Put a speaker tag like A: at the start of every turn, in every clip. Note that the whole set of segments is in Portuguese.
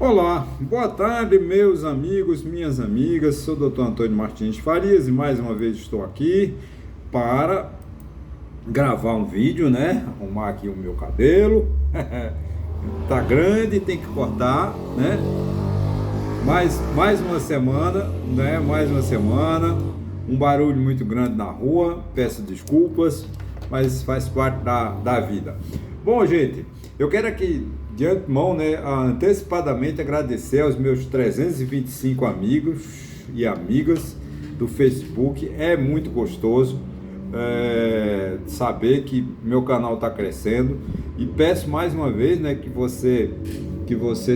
A: Olá, boa tarde, meus amigos, minhas amigas. Sou o Dr. Antônio Martins Farias e mais uma vez estou aqui para gravar um vídeo, né? Arrumar aqui o meu cabelo. Tá grande, tem que cortar, né? Mais uma semana, né? Mais uma semana. Um barulho muito grande na rua. Peço desculpas, mas faz parte da vida. Bom, gente, eu quero aqui de antemão, né, antecipadamente agradecer aos meus 325 amigos e amigas do Facebook. É muito gostoso saber que meu canal está crescendo, e peço mais uma vez, né, que você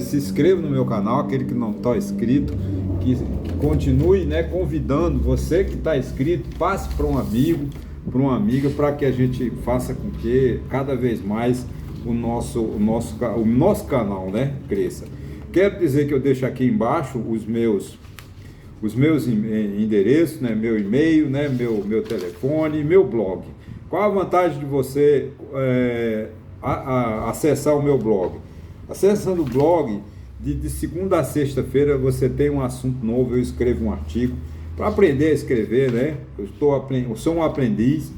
A: se inscreva no meu canal, aquele que não está inscrito, que continue, né, convidando você que está inscrito, passe para um amigo, para uma amiga, para que a gente faça com que cada vez mais o nosso canal, né, cresça. Quero dizer que eu deixo aqui embaixo os meus endereços, né, meu e-mail, né, meu telefone, meu blog. Qual a vantagem de você acessar o meu blog? Acessando o blog, de segunda a sexta-feira você tem um assunto novo, eu escrevo um artigo para aprender a escrever, né? Eu sou um aprendiz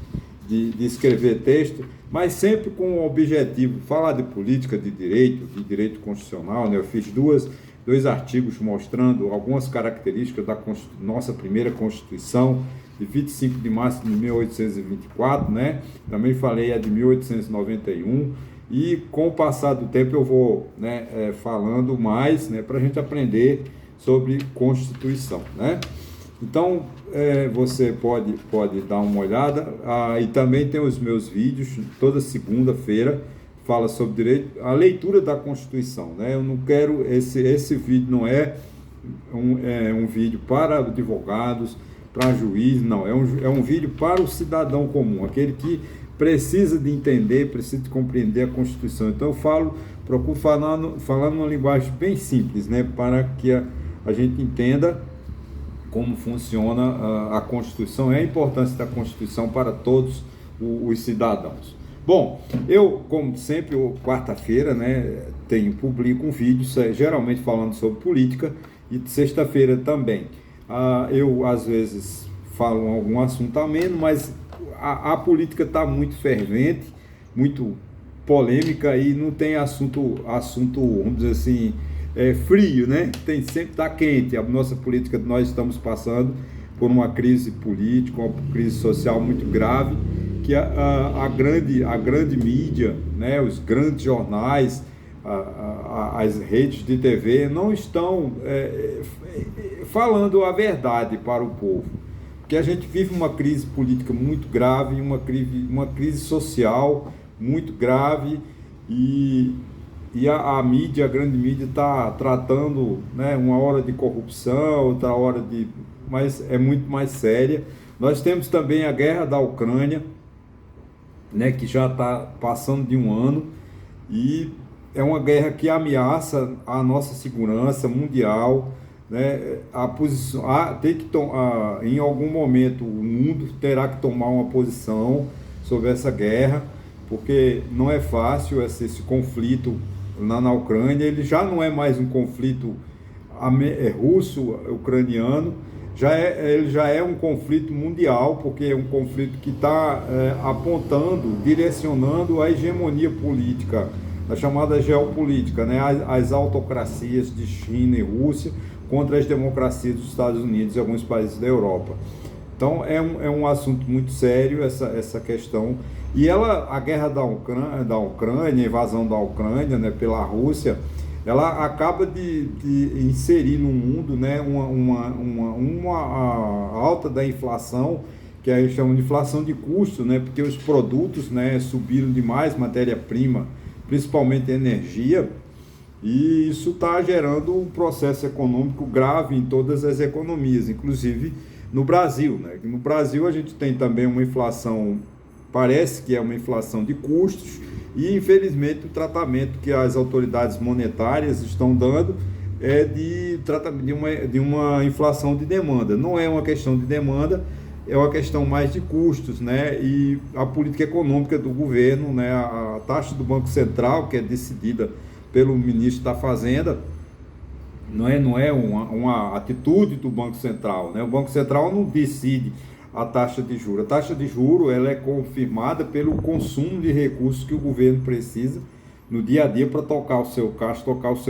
A: de escrever texto, mas sempre com o objetivo, falar de política, de direito constitucional, né? Eu fiz dois artigos mostrando algumas características da nossa primeira Constituição, de 25 de março de 1824, né? Também falei a de 1891, e com o passar do tempo eu vou, né, falando mais, né, para a gente aprender sobre Constituição, né? Então, você pode dar uma olhada, e também tem os meus vídeos, toda segunda-feira, fala sobre direito, a leitura da Constituição, né? Eu não quero, esse vídeo não é um vídeo para advogados, para juiz, não, é um vídeo para o cidadão comum, aquele que precisa de entender, precisa de compreender a Constituição. Então eu procuro falar numa linguagem bem simples, né, para que a gente entenda como funciona a Constituição e a importância da Constituição para todos os cidadãos. Bom, eu, como sempre, quarta-feira, né, publico um vídeo, geralmente falando sobre política, e sexta-feira também. Eu, às vezes, falo algum assunto ameno, mas a política está muito fervente, muito polêmica, e não tem assunto, vamos dizer assim, frio, né? Sempre está quente. A nossa política, nós estamos passando por uma crise política, uma crise social muito grave, que a grande mídia, né, os grandes jornais, as redes de TV não estão falando a verdade para o povo, porque a gente vive uma crise política muito grave, uma crise social muito grave, e a mídia, a grande mídia, está tratando, né, uma hora de corrupção, outra hora mas é muito mais séria. Nós temos também a guerra da Ucrânia, né, que já está passando de um ano, e é uma guerra que ameaça a nossa segurança mundial, né? Em algum momento o mundo terá que tomar uma posição sobre essa guerra, porque não é fácil esse conflito na Ucrânia. Ele já não é mais um conflito russo-ucraniano, ele já é um conflito mundial, porque é um conflito que está direcionando a hegemonia política, a chamada geopolítica, né? As autocracias de China e Rússia contra as democracias dos Estados Unidos e alguns países da Europa. Então é um assunto muito sério essa questão. E a guerra da Ucrânia, a invasão da Ucrânia, né, pela Rússia, ela acaba de inserir no mundo, né, uma alta da inflação, que a gente chama de inflação de custo, né, porque os produtos, né, subiram demais, matéria-prima, principalmente energia, e isso está gerando um processo econômico grave em todas as economias, inclusive no Brasil, né? No Brasil a gente tem também uma inflação, parece que é uma inflação de custos, e infelizmente o tratamento que as autoridades monetárias estão dando é de uma inflação de demanda. Não é uma questão de demanda, é uma questão mais de custos, né? E a política econômica do governo, né? A taxa do Banco Central, que é decidida pelo ministro da Fazenda, não é uma atitude do Banco Central, né? O Banco Central não decide a taxa de juros. A taxa de juros ela é confirmada pelo consumo de recursos que o governo precisa no dia a dia para tocar o seu caixa, tocar os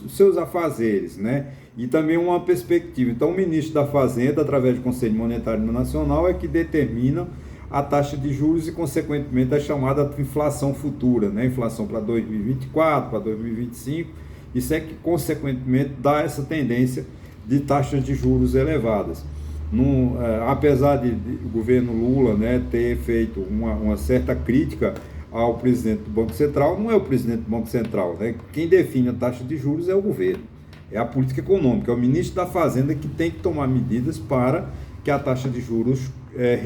A: seus afazeres, né? E também uma perspectiva. Então, o ministro da Fazenda, através do Conselho Monetário Nacional, é que determina a taxa de juros e, consequentemente, a chamada inflação futura, né? Inflação para 2024, para 2025. Isso é que, consequentemente, dá essa tendência de taxas de juros elevadas. Apesar de o governo Lula, né, ter feito uma certa crítica ao presidente do Banco Central, não é o presidente do Banco Central, né? Quem define a taxa de juros é o governo, é a política econômica, é o ministro da Fazenda que tem que tomar medidas para que a taxa de juros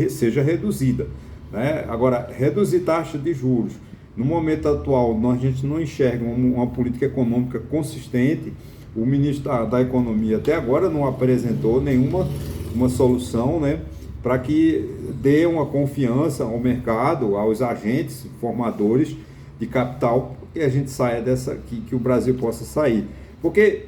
A: seja reduzida, né? Agora, reduzir taxa de juros, no momento atual, a gente não enxerga uma política econômica consistente. O ministro da Economia até agora não apresentou nenhuma solução, né, para que dê uma confiança ao mercado, aos agentes formadores de capital, que a gente saia que o Brasil possa sair. Porque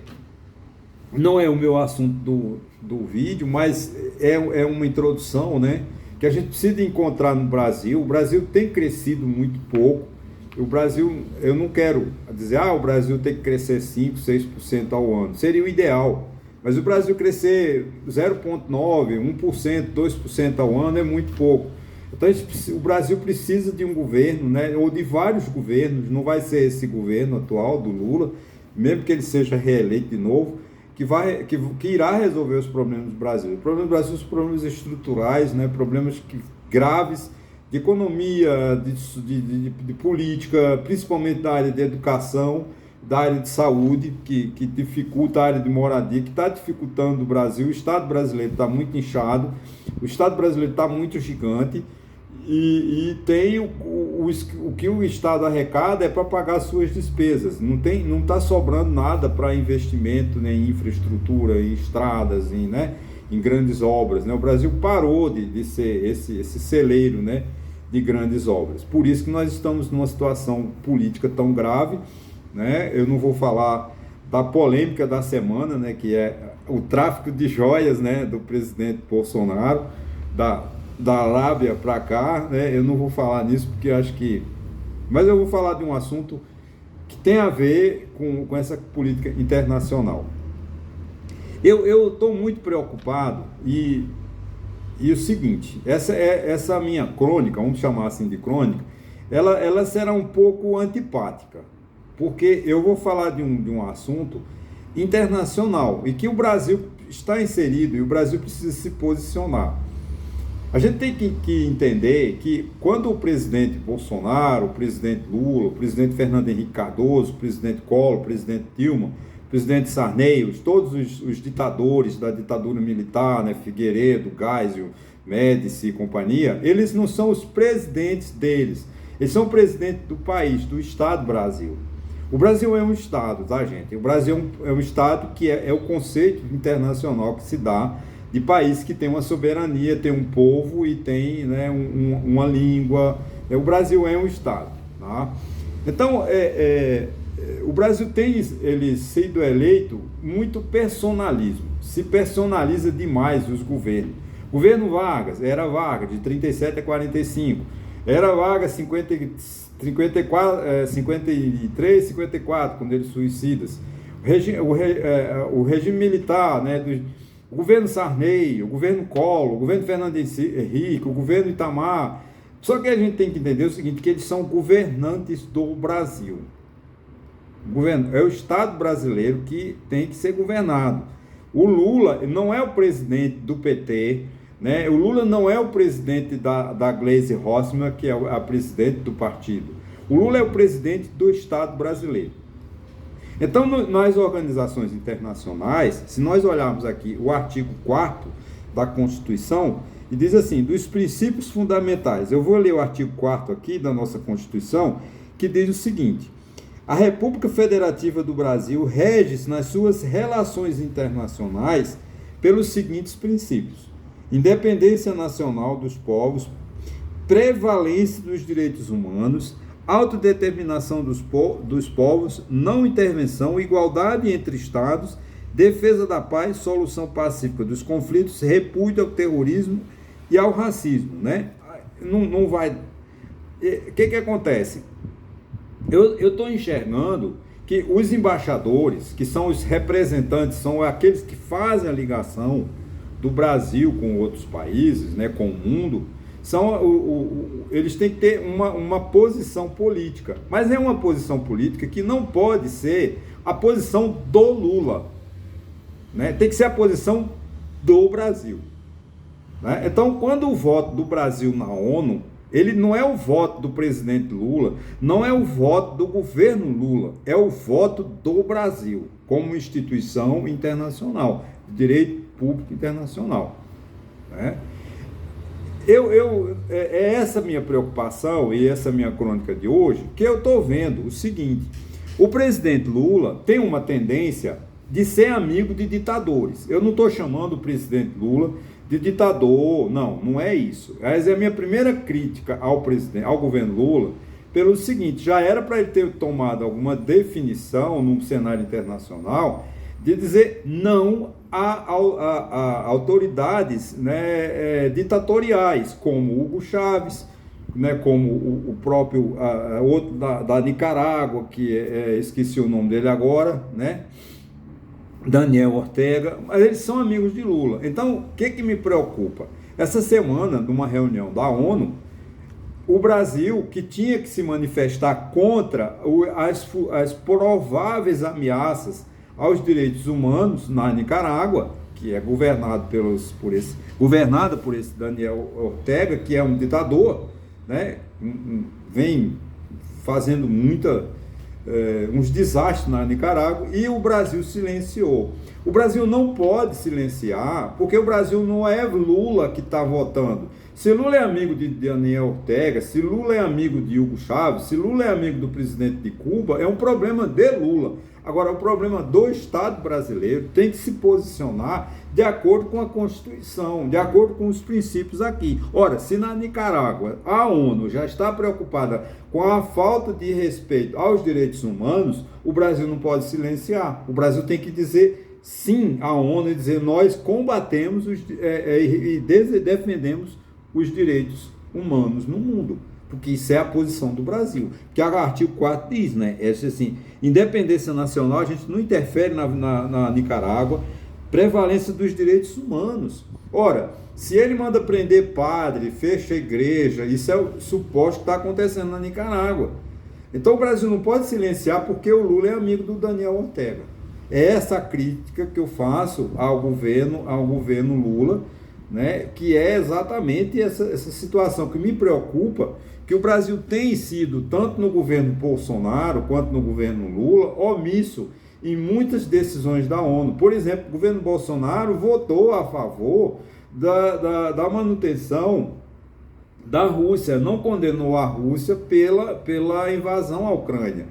A: não é o meu assunto do vídeo, mas é uma introdução, né, que a gente precisa encontrar no Brasil. O Brasil tem crescido muito pouco. O Brasil, eu não quero dizer, o Brasil tem que crescer 5%, 6% ao ano. Seria o ideal. Mas o Brasil crescer 0,9%, 1%, 2% ao ano é muito pouco. Então o Brasil precisa de um governo, né, ou de vários governos, não vai ser esse governo atual do Lula, mesmo que ele seja reeleito de novo, que irá resolver os problemas do Brasil. Os problemas do Brasil são problemas estruturais, né, problemas graves de economia, de política, principalmente da área de educação, da área de saúde, que dificulta a área de moradia, que está dificultando o Brasil. O Estado brasileiro está muito inchado, o Estado brasileiro está muito gigante, e tem o que o Estado arrecada é para pagar suas despesas. Não está sobrando nada para investimento, né, em infraestrutura, em estradas, em grandes obras, né? O Brasil parou de ser esse celeiro, né, de grandes obras. Por isso que nós estamos numa situação política tão grave, né? Eu não vou falar da polêmica da semana, né, que é o tráfico de joias, né, do presidente Bolsonaro, da Arábia para cá, né? Eu não vou falar nisso porque acho que... Mas eu vou falar de um assunto que tem a ver com essa política internacional. Eu estou muito preocupado e o seguinte, essa minha crônica, vamos chamar assim de crônica, ela será um pouco antipática, porque eu vou falar de um assunto internacional e que o Brasil está inserido e o Brasil precisa se posicionar. A gente tem que entender que quando o presidente Bolsonaro, o presidente Lula, o presidente Fernando Henrique Cardoso, o presidente Collor, o presidente Dilma, o presidente Sarney, todos os ditadores da ditadura militar, né, Figueiredo, Geisel, Médici e companhia, eles não são os presidentes deles, eles são o presidente do país, do Estado Brasil. O Brasil é um Estado, tá, gente? O Brasil é um Estado que é o conceito internacional que se dá de país que tem uma soberania, tem um povo e tem, né, uma língua. O Brasil é um Estado, tá? Então, o Brasil tem ele sido eleito muito personalismo, se personaliza demais os governos. Governo Vargas, era Vargas, de 37 a 45, era Vargas 53, 54, quando ele suicida-se. O regime militar, né, o governo Sarney, o governo Collor, o governo Fernando Henrique, o governo Itamar. Só que a gente tem que entender o seguinte, que eles são governantes do Brasil. É o Estado brasileiro que tem que ser governado. O Lula não é o presidente do PT, né? O Lula não é o presidente da Gleisi Hoffmann, que é a presidente do partido. O Lula é o presidente do Estado brasileiro. Então, nas organizações internacionais, se nós olharmos aqui o artigo 4º da Constituição, e diz assim, dos princípios fundamentais, eu vou ler o artigo 4º aqui da nossa Constituição, que diz o seguinte: a República Federativa do Brasil rege-se nas suas relações internacionais pelos seguintes princípios: independência nacional dos povos, prevalência dos direitos humanos, autodeterminação dos povos, não intervenção, igualdade entre Estados, defesa da paz, solução pacífica dos conflitos, repúdio ao terrorismo e ao racismo, né? Não vai... O que acontece? Eu estou enxergando que os embaixadores, que são os representantes, são aqueles que fazem a ligação do Brasil com outros países, né, com o mundo, eles têm que ter uma posição política, mas é uma posição política que não pode ser a posição do Lula, né? Tem que ser a posição do Brasil, né? Então, quando o voto do Brasil na ONU, ele não é o voto do presidente Lula, não é o voto do governo Lula, é o voto do Brasil, como instituição internacional, direito público internacional, né? É essa minha preocupação e essa minha crônica de hoje, que eu estou vendo o seguinte: o presidente Lula tem uma tendência de ser amigo de ditadores. Eu não estou chamando o presidente Lula de ditador, não é isso. Mas é a minha primeira crítica ao governo Lula, pelo seguinte: já era para ele ter tomado alguma definição no cenário internacional de dizer não a autoridades, né, ditatoriais, como Hugo Chávez, né, como o próprio outro da Nicarágua, que esqueci o nome dele agora, né, Daniel Ortega, mas eles são amigos de Lula. Então, o que me preocupa? Essa semana, numa reunião da ONU, o Brasil, que tinha que se manifestar contra as prováveis ameaças aos direitos humanos na Nicarágua, que é governada por esse Daniel Ortega, que é um ditador, né? Vem fazendo uns desastres na Nicarágua, e o Brasil silenciou. O Brasil não pode silenciar, porque o Brasil não é Lula que está votando. Se Lula é amigo de Daniel Ortega, se Lula é amigo de Hugo Chávez, se Lula é amigo do presidente de Cuba, é um problema de Lula. Agora, o problema do Estado brasileiro tem que se posicionar de acordo com a Constituição, de acordo com os princípios aqui. Ora, se na Nicarágua a ONU já está preocupada com a falta de respeito aos direitos humanos, o Brasil não pode silenciar. O Brasil tem que dizer sim à ONU e dizer: nós combatemos e defendemos os direitos humanos no mundo. Porque isso é a posição do Brasil. Que o artigo 4 diz, né? É assim: independência nacional, a gente não interfere na Nicarágua, prevalência dos direitos humanos. Ora, se ele manda prender padre, fecha a igreja, isso é o suposto que está acontecendo na Nicarágua. Então o Brasil não pode silenciar porque o Lula é amigo do Daniel Ortega. É essa a crítica que eu faço ao governo Lula, né? Que é exatamente essa situação que me preocupa, que o Brasil tem sido, tanto no governo Bolsonaro quanto no governo Lula, omisso em muitas decisões da ONU. Por exemplo, o governo Bolsonaro votou a favor da manutenção da Rússia, não condenou a Rússia pela invasão à Ucrânia.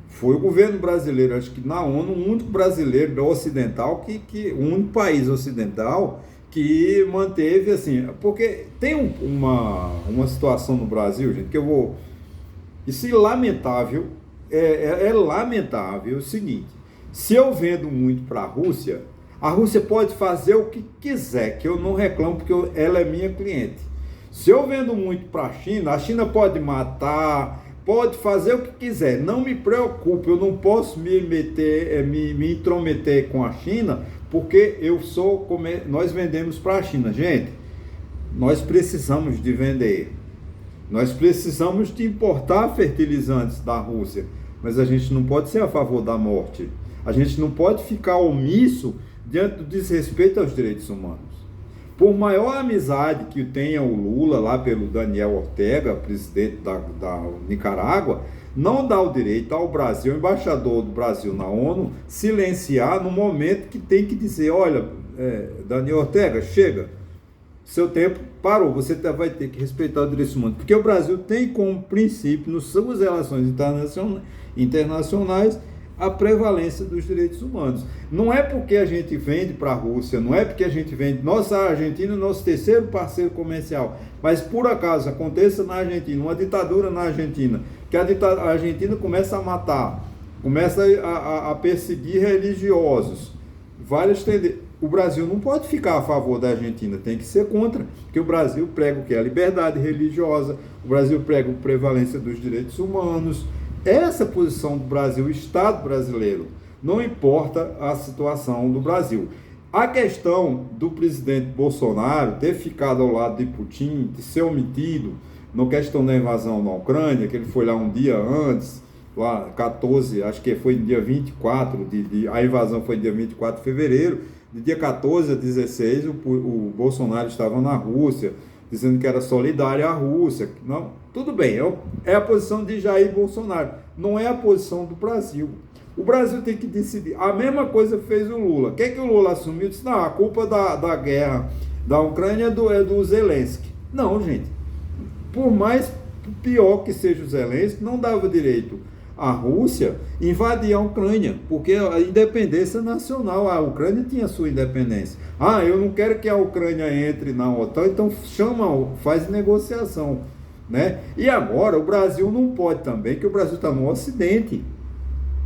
A: Foi o governo brasileiro, acho que na ONU, o único brasileiro ocidental, o único país ocidental que manteve, assim, porque tem uma situação no Brasil, gente, que eu vou... Isso é lamentável, é lamentável o seguinte: se eu vendo muito para a Rússia pode fazer o que quiser, que eu não reclamo, porque ela é minha cliente. Se eu vendo muito para a China pode matar, pode fazer o que quiser, não me preocupe, eu não posso me intrometer com a China, porque nós vendemos para a China. Gente, nós precisamos de vender, nós precisamos de importar fertilizantes da Rússia, mas a gente não pode ser a favor da morte, a gente não pode ficar omisso diante do desrespeito aos direitos humanos. Por maior amizade que tenha o Lula lá pelo Daniel Ortega, presidente da Nicarágua, não dá o direito ao Brasil, o embaixador do Brasil na ONU, silenciar no momento que tem que dizer: olha, Daniel Ortega, chega, seu tempo parou, você vai ter que respeitar os direitos humanos. Porque o Brasil tem como princípio, nas suas relações internacionais, a prevalência dos direitos humanos. Não é porque a gente vende para a Rússia, não é porque a gente vende... Nossa Argentina é nosso terceiro parceiro comercial, mas por acaso aconteça na Argentina, uma ditadura na Argentina, que a Argentina começa a matar, começa a perseguir religiosos, várias tendências. O Brasil não pode ficar a favor da Argentina, tem que ser contra, porque o Brasil prega o que? A liberdade religiosa, o Brasil prega a prevalência dos direitos humanos. Essa posição do Brasil, o Estado brasileiro, não importa a situação do Brasil. A questão do presidente Bolsonaro ter ficado ao lado de Putin, de ser omitido na questão da invasão na Ucrânia, que ele foi lá um dia antes, lá 14, acho que foi no dia 24, a invasão foi dia 24 de fevereiro, de dia 14 a 16, o Bolsonaro estava na Rússia, dizendo que era solidário à Rússia. Não, tudo bem, é a posição de Jair Bolsonaro, não é a posição do Brasil. O Brasil tem que decidir. A mesma coisa fez o Lula. O que é que o Lula assumiu? Disse, não, a culpa da guerra da Ucrânia é do Zelensky. Não, gente. Por mais pior que seja o Zelensky, não dava direito à Rússia invadir a Ucrânia, porque a independência nacional, a Ucrânia tinha sua independência. Ah, eu não quero que a Ucrânia entre na OTAN, então faz negociação, né? E agora o Brasil não pode também, que o Brasil está no Ocidente.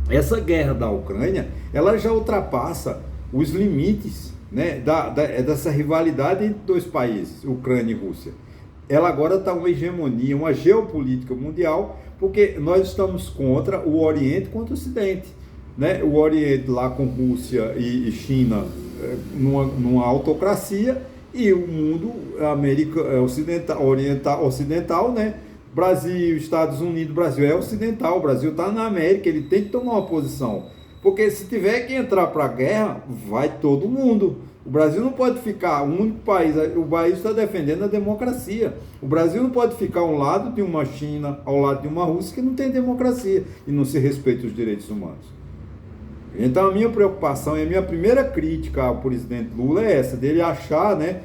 A: Essa guerra da Ucrânia, ela já ultrapassa os limites, né, dessa rivalidade entre dois países, Ucrânia e Rússia. Ela agora está uma hegemonia, uma geopolítica mundial, porque nós estamos contra o Oriente contra o Ocidente, né? O Oriente lá com Rússia e China numa autocracia, e o mundo ocidental, né? Brasil, Estados Unidos, Brasil é ocidental, o Brasil está na América, ele tem que tomar uma posição, porque se tiver que entrar para a guerra, vai todo mundo. O Brasil não pode ficar o único país, o país está defendendo a democracia. O Brasil não pode ficar ao lado de uma China, ao lado de uma Rússia que não tem democracia e não se respeita os direitos humanos. Então a minha preocupação e a minha primeira crítica ao presidente Lula é essa, dele achar, né,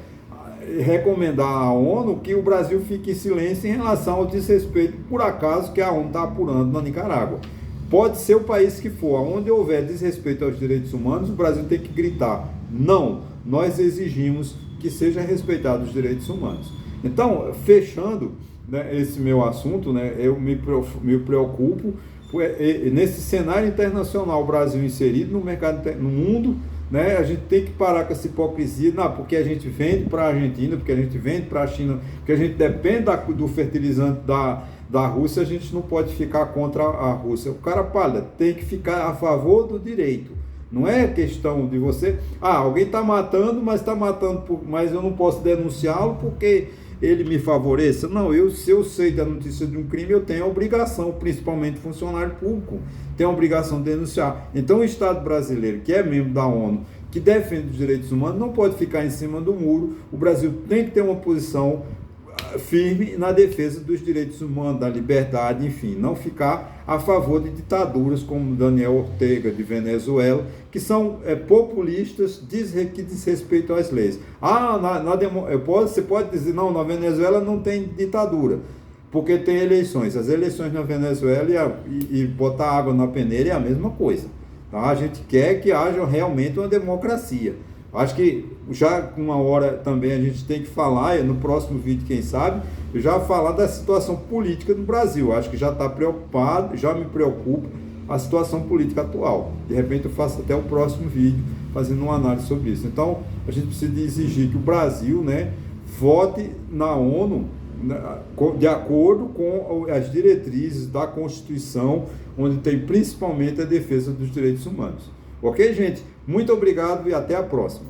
A: recomendar à ONU que o Brasil fique em silêncio em relação ao desrespeito, por acaso, que a ONU está apurando na Nicarágua. Pode ser o país que for, onde houver desrespeito aos direitos humanos, o Brasil tem que gritar, não, nós exigimos que seja respeitado os direitos humanos. Então, fechando, né, esse meu assunto, né, eu me preocupo nesse cenário internacional, o Brasil inserido no mercado, no mundo, né, a gente tem que parar com essa hipocrisia, não, porque a gente vende para a Argentina, porque a gente vende para a China, porque a gente depende do fertilizante da Rússia, a gente não pode ficar contra a Rússia. O cara, tem que ficar a favor do direito. Não é questão de você, alguém está matando, mas mas eu não posso denunciá-lo porque ele me favoreça. Não, se eu sei da notícia de um crime, eu tenho a obrigação, principalmente funcionário público, tem a obrigação de denunciar. Então o Estado brasileiro, que é membro da ONU, que defende os direitos humanos, não pode ficar em cima do muro. O Brasil tem que ter uma posição firme na defesa dos direitos humanos, da liberdade, enfim, não ficar a favor de ditaduras como Daniel Ortega de Venezuela, que são populistas, que desrespeitam as leis. Você pode dizer, não, na Venezuela não tem ditadura, porque tem eleições. As eleições na Venezuela e botar água na peneira é a mesma coisa. Tá? A gente quer que haja realmente uma democracia. Acho que já com uma hora também a gente tem que falar, no próximo vídeo, quem sabe, eu já falar da situação política no Brasil. Acho que já está preocupado, já me preocupa a situação política atual. De repente eu faço até o próximo vídeo fazendo uma análise sobre isso. Então a gente precisa exigir que o Brasil, né, vote na ONU de acordo com as diretrizes da Constituição, onde tem principalmente a defesa dos direitos humanos. Ok, gente? Muito obrigado e até a próxima.